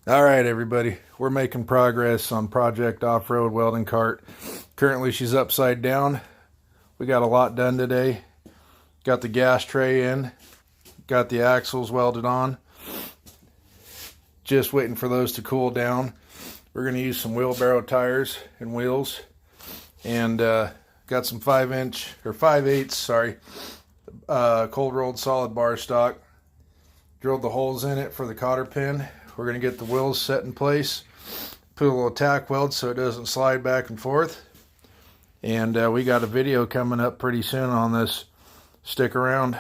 All right, everybody, we're making progress on Project Off-Road Welding Cart. Currently, she's upside down. We got a lot done today. Got the gas tray in, got the axles welded on. Just waiting for those to cool down. We're going to use some wheelbarrow tires and wheels, and got some 5-inch or 5/8, sorry, cold rolled solid bar stock. Drilled the holes in it for the cotter pin. We're going to get the wheels set in place, put a little tack weld so it doesn't slide back and forth. And we got a video coming up pretty soon on this. Stick around.